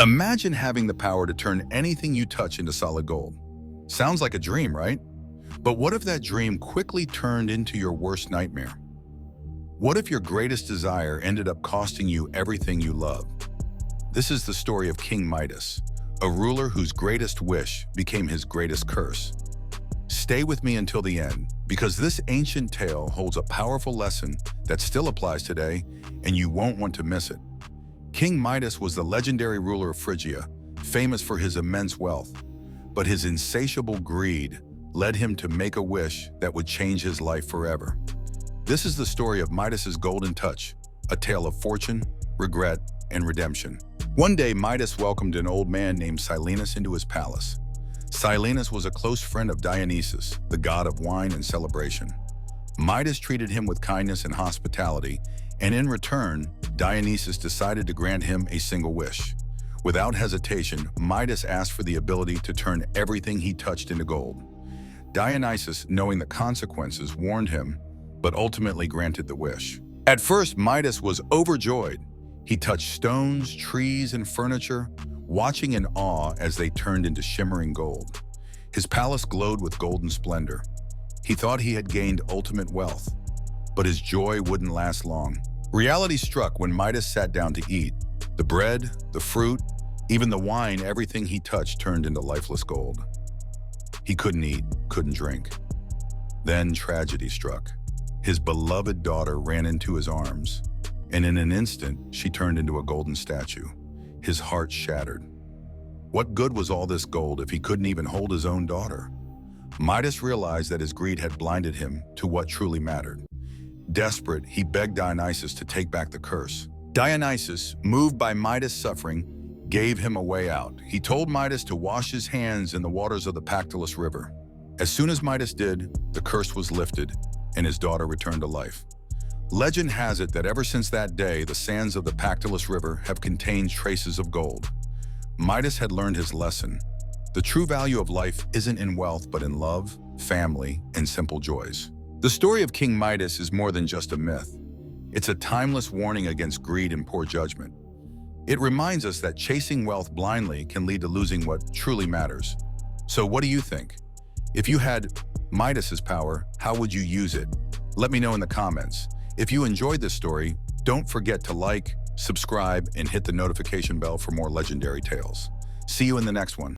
Imagine having the power to turn anything you touch into solid gold. Sounds like a dream, right? But what if that dream quickly turned into your worst nightmare? What if your greatest desire ended up costing you everything you love? This is the story of King Midas, a ruler whose greatest wish became his greatest curse. Stay with me until the end, because this ancient tale holds a powerful lesson that still applies today, and you won't want to miss it. King Midas was the legendary ruler of Phrygia, famous for his immense wealth, but his insatiable greed led him to make a wish that would change his life forever. This is the story of Midas's golden touch, a tale of fortune, regret, and redemption. One day, Midas welcomed an old man named Silenus into his palace. Silenus was a close friend of Dionysus, the god of wine and celebration. Midas treated him with kindness and hospitality, and in return, Dionysus decided to grant him a single wish. Without hesitation, Midas asked for the ability to turn everything he touched into gold. Dionysus, knowing the consequences, warned him, but ultimately granted the wish. At first, Midas was overjoyed. He touched stones, trees, and furniture, watching in awe as they turned into shimmering gold. His palace glowed with golden splendor. He thought he had gained ultimate wealth, but his joy wouldn't last long. Reality struck when Midas sat down to eat. The bread, the fruit, even the wine, everything he touched turned into lifeless gold. He couldn't eat, couldn't drink. Then tragedy struck. His beloved daughter ran into his arms, and in an instant, she turned into a golden statue. His heart shattered. What good was all this gold if he couldn't even hold his own daughter? Midas realized that his greed had blinded him to what truly mattered. Desperate, he begged Dionysus to take back the curse. Dionysus, moved by Midas' suffering, gave him a way out. He told Midas to wash his hands in the waters of the Pactolus River. As soon as Midas did, the curse was lifted, and his daughter returned to life. Legend has it that ever since that day, the sands of the Pactolus River have contained traces of gold. Midas had learned his lesson. The true value of life isn't in wealth, but in love, family, and simple joys. The story of King Midas is more than just a myth. It's a timeless warning against greed and poor judgment. It reminds us that chasing wealth blindly can lead to losing what truly matters. So what do you think? If you had Midas's power, how would you use it? Let me know in the comments. If you enjoyed this story, don't forget to like, subscribe, and hit the notification bell for more legendary tales. See you in the next one.